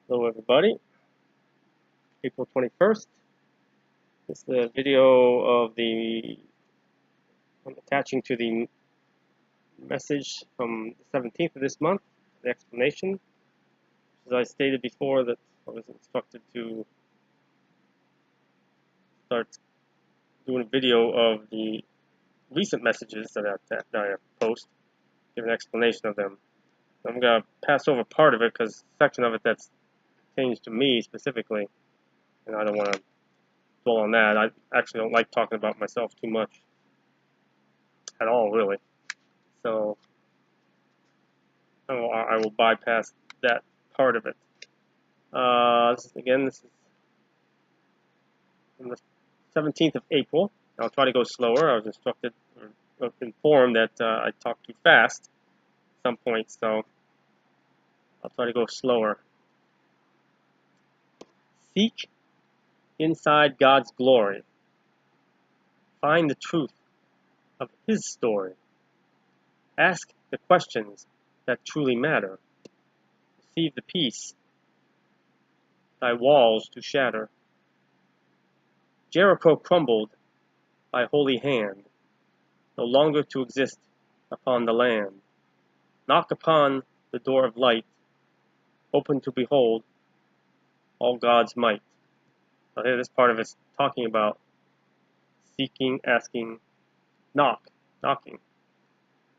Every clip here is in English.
Hello everybody, April 21st. This is the video of I'm attaching to the message from the 17th of this month, the explanation. As I stated before that I was instructed to start doing a video of the recent messages that I post, give an explanation of them. I'm going to pass over part of it because a section of it that's pertains to me specifically, and I don't want to dwell on that. I actually don't like talking about myself too much at all, really. So I will bypass that part of it. This is on the 17th of April. I'll try to go slower. I was instructed or informed that I talk too fast at some point, so I'll try to go slower. Seek inside God's glory. Find the truth of His story. Ask the questions that truly matter. Receive the peace thy walls to shatter. Jericho crumbled by holy hand, no longer to exist upon the land. Knock upon the door of light, open to behold all God's might. So here this part of it's talking about seeking, asking, knocking.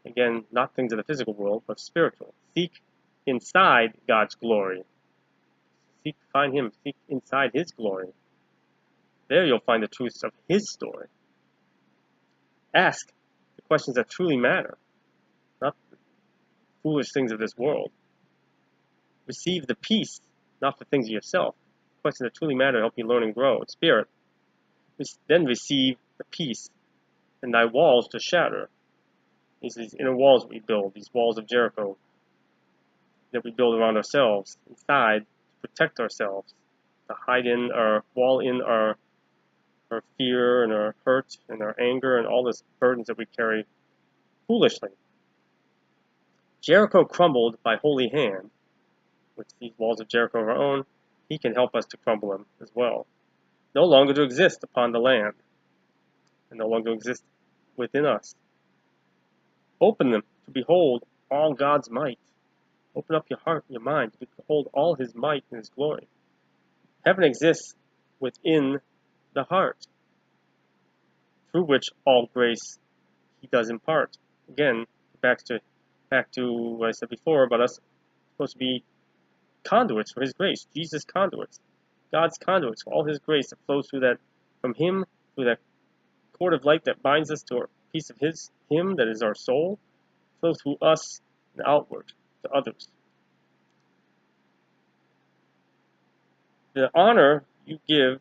Again, not things of the physical world, but spiritual. Seek inside God's glory. Find Him, seek inside His glory. There you'll find the truths of His story. Ask the questions that truly matter, not the foolish things of this world. Receive the peace, not the things of yourself. Questions that truly matter help you learn and grow in spirit. Then receive the peace, and thy walls to shatter. These inner walls that we build, these walls of Jericho that we build around ourselves, inside, to protect ourselves, to hide in our wall in our fear and our hurt and our anger and all these burdens that we carry foolishly. Jericho crumbled by holy hand, which these walls of Jericho of our own, He can help us to crumble them as well. No longer to exist upon the land, and no longer exist within us. Open them to behold all God's might. Open up your heart and your mind to behold all His might and His glory. Heaven exists within the heart, through which all grace He does impart. Again, back to what I said before about us supposed to be conduits for His grace. Jesus conduits, God's conduits for all His grace that flows through that, from Him, through that cord of light that binds us to a piece of Him that is our soul, flow through us and outward to others. The honor you give,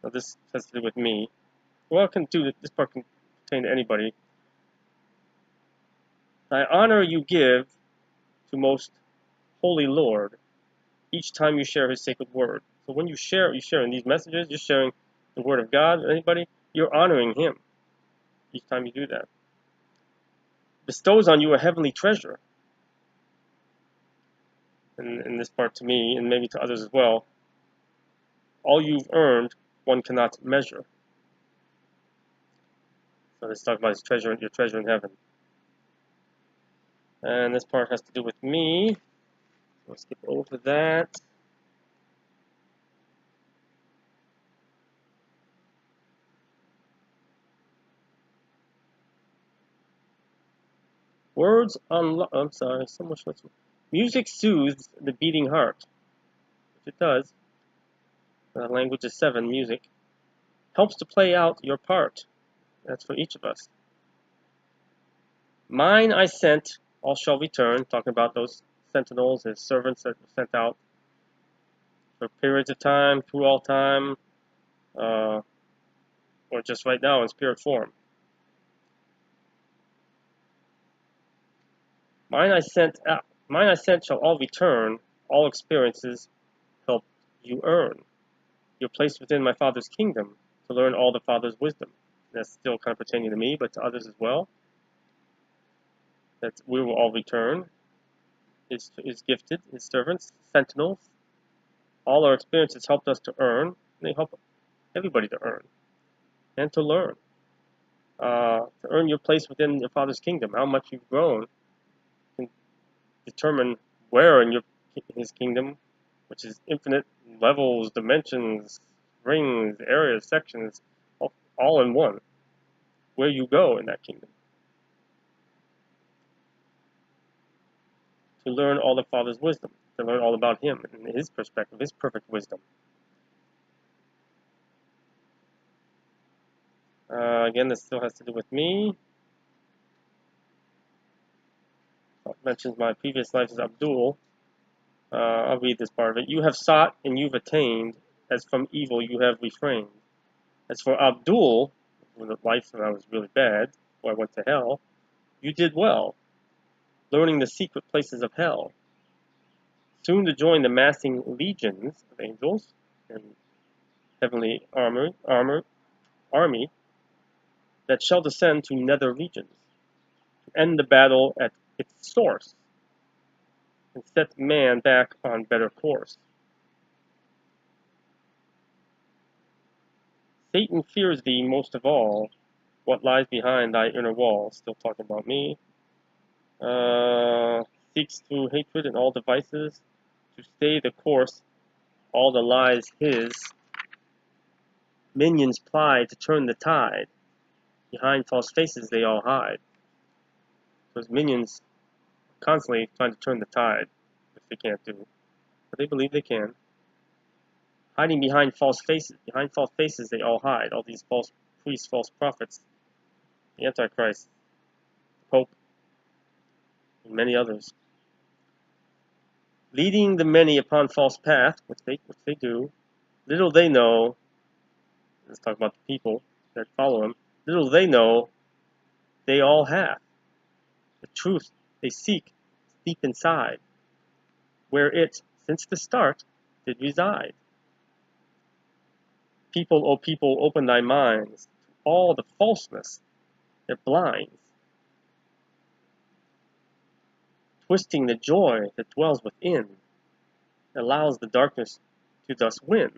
now this has to do with me. Well, this part can pertain to anybody. Thy honor you give to most holy Lord each time you share His sacred word. So when you're sharing these messages, you're sharing the word of God with anybody, you're honoring Him each time you do that. Bestows on you a heavenly treasure. And in this part to me, and maybe to others as well, all you've earned, one cannot measure. So let's talk about your treasure in heaven. And this part has to do with me. I'll skip over that. I'm sorry, so much. Music soothes the beating heart, which it does. Language is 7, music. Helps to play out your part. That's for each of us. Mine I sent, all shall return. Talking about those sentinels, His servants that were sent out for periods of time, through all time, or just right now in spirit form. Mine I sent shall all return. All experiences help you earn. You're placed within my Father's kingdom to learn all the Father's wisdom. That's still kind of pertaining to me, but to others as well. That we will all return. his gifted, his servants, sentinels. All our experiences helped us to earn, and they help everybody to earn and to learn. To earn your place within your Father's kingdom, how much you've grown can determine where in his kingdom, which is infinite levels, dimensions, rings, areas, sections, all in one, where you go in that kingdom. To learn all the Father's wisdom, to learn all about him and his perspective, his perfect wisdom. Again, this still has to do with me. It mentions my previous life as Abdul. I'll read this part of it. You have sought and you've attained, as from evil you have refrained. As for Abdul, in the life that I was really bad, before I went to hell, you did well, learning the secret places of hell. Soon to join the massing legions of angels and heavenly army that shall descend to nether regions, to end the battle at its source, and set man back on better course. Satan fears thee most of all, what lies behind thy inner wall, still talking about me, seeks through hatred and all devices to stay the course, all the lies his minions ply to turn the tide, behind false faces they all hide. Those minions constantly trying to turn the tide, which they can't do, but they believe they can. Hiding behind false faces they all hide, all these false priests, false prophets, the Antichrist, the Pope, and many others. Leading the many upon false path, which they do, little they know, let's talk about the people that follow him, little they know, they all have. The truth they seek deep inside, where it, since the start, did reside. People, O people, open thy minds to all the falseness that blinds, twisting the joy that dwells within, allows the darkness to thus win.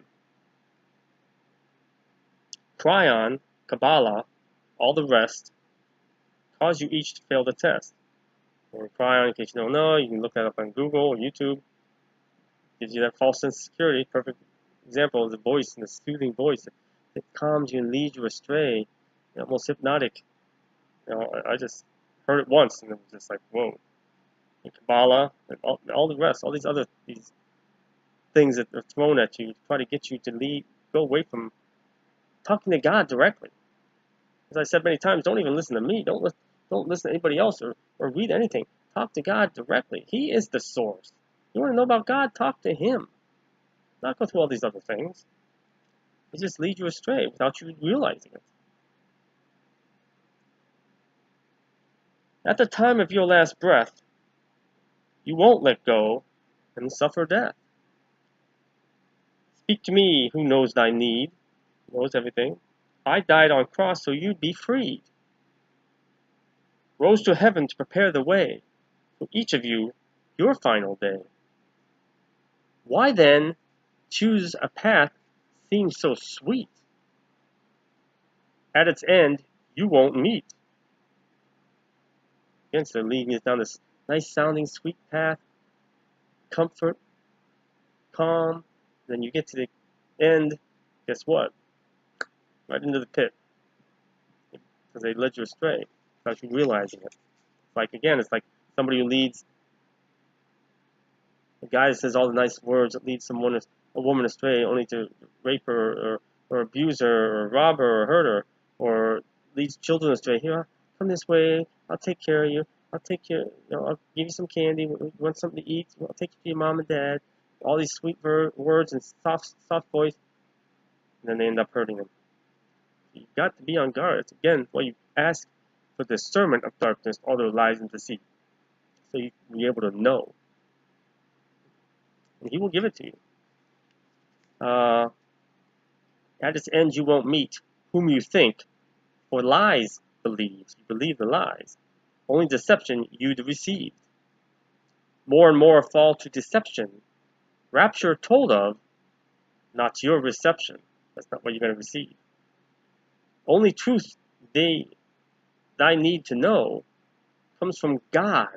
Cryon, Kabbalah, all the rest, cause you each to fail the test. Or Cryon, in case you don't know, you can look that up on Google or YouTube. Gives you that false sense of security. Perfect example of the voice and the soothing voice that calms you and leads you astray. Almost hypnotic. I just heard it once and it was just like, whoa. And Kabbalah and all the rest, all these things that are thrown at you to try to get you to go away from talking to God directly. As I said many times, don't even listen to me. Don't listen to anybody else or read anything. Talk to God directly. He is the source. You want to know about God? Talk to him. Not go through all these other things. He just leads you astray without you realizing it. At the time of your last breath, you won't let go and suffer death. Speak to me who knows thy need, knows everything. I died on cross so you'd be freed. Rose to heaven to prepare the way for each of you your final day. Why then choose a path seems so sweet? At its end, you won't meet. Again, so leading us down this nice sounding sweet path, comfort, calm. Then you get to the end, guess what? Right into the pit. Because they led you astray without you realizing it. It's like somebody who leads, a guy that says all the nice words that leads a woman astray only to rape her or abuse her or rob her or hurt her, or leads children astray. Here, come this way, I'll take care of you. I'll I'll give you some candy. You want something to eat? I'll take you to your mom and dad. All these sweet words and soft voice, and then they end up hurting them. You've got to be on guard. It's again why you ask for discernment of darkness, all their lies and deceit, so you can be able to know. And he will give it to you. At its end you won't meet whom you think, for lies believes. You believe the lies. Only deception you'd receive. more and more fall to deception. Rapture told of, not your reception. That's not what you're going to receive. Only truth thy need to know comes from God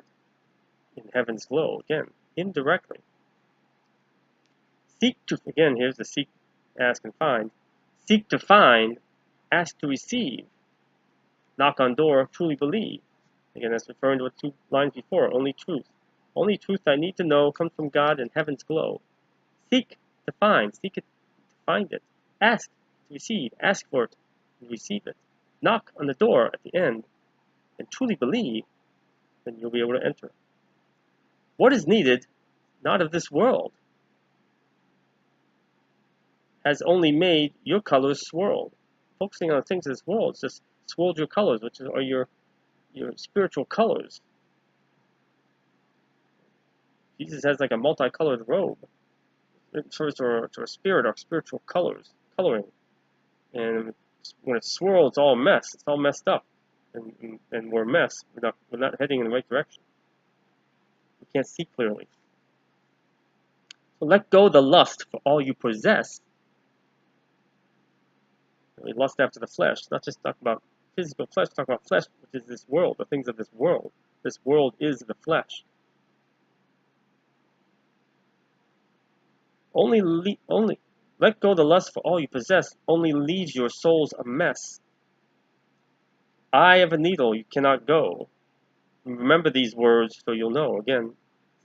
in heaven's glow. Again, indirectly. Seek to, again, here's the seek, ask, and find. Seek to find, ask to receive, knock on door, truly believe. Again, that's referring to what 2 lines before, only truth. Only truth I need to know comes from God in heaven's glow. Seek to find, seek it to find it. Ask to receive, ask for it and receive it. Knock on the door at the end and truly believe, then you'll be able to enter. What is needed, not of this world, has only made your colors swirled. Focusing on the things of this world just swirled your colors, which are your spiritual colors. Jesus has like a multicolored robe. It refers to a spirit, our spiritual coloring. And when it's swirled, it's all a mess. It's all messed up. And we're a mess. We're not heading in the right direction. We can't see clearly. So let go the lust for all you possess. We lust after the flesh. Not just talk about physical flesh, talk about flesh, which is this world, the things of this world. This world is the flesh. Only let go the lust for all you possess. Only leaves your souls a mess. Eye of a needle, you cannot go. Remember these words so you'll know. Again,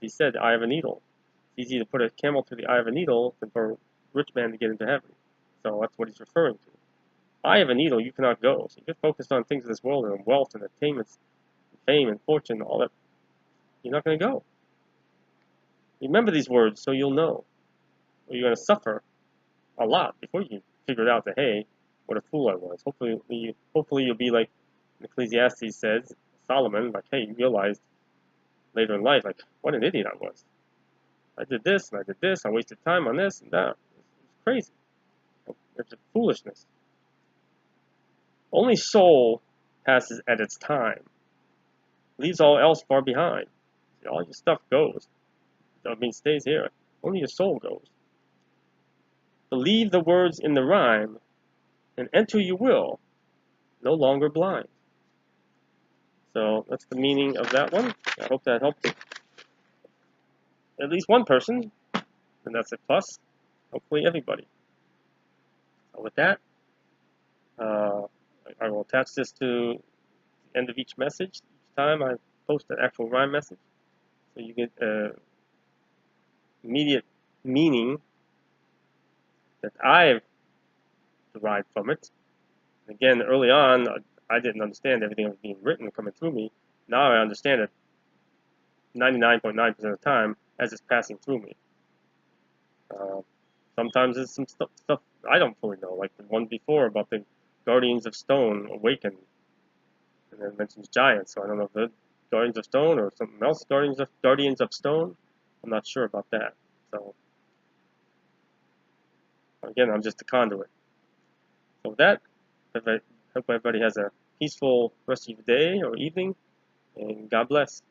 he said, eye of a needle. It's easy to put a camel through the eye of a needle than for a rich man to get into heaven. So that's what he's referring to. Eye of a needle, you cannot go. So you're focused on things of this world and wealth and attainments, and fame and fortune, all that. You're not going to go. Remember these words so you'll know. Or you're going to suffer a lot before you figure out that, hey, what a fool I was. Hopefully you'll be like Ecclesiastes says, Solomon, like, hey, you realized later in life, like, what an idiot I was. I did this and I did this. I wasted time on this and that. It's crazy. It's foolishness. Only soul passes at its time. Leaves all else far behind. All your stuff goes. I mean, stays here. Only your soul goes. Believe the words in the rhyme, and enter you will, no longer blind. So that's the meaning of that one. I hope that helped at least one person, and that's a plus. Hopefully everybody. So with that, I will attach this to the end of each message. Each time I post an actual rhyme message, so you get immediate meaning that I've derived from it. And again, early on, I didn't understand everything that was being written coming through me. Now I understand it 99.9% of the time as it's passing through me. Sometimes there's some stuff I don't fully know, like the one before about the Guardians of Stone awakened, and then it mentions giants. So I don't know if the Guardians of Stone or something else. Guardians of Stone. I'm not sure about that. So again, I'm just a conduit. So with that, I hope everybody has a peaceful rest of your day or evening, and God bless.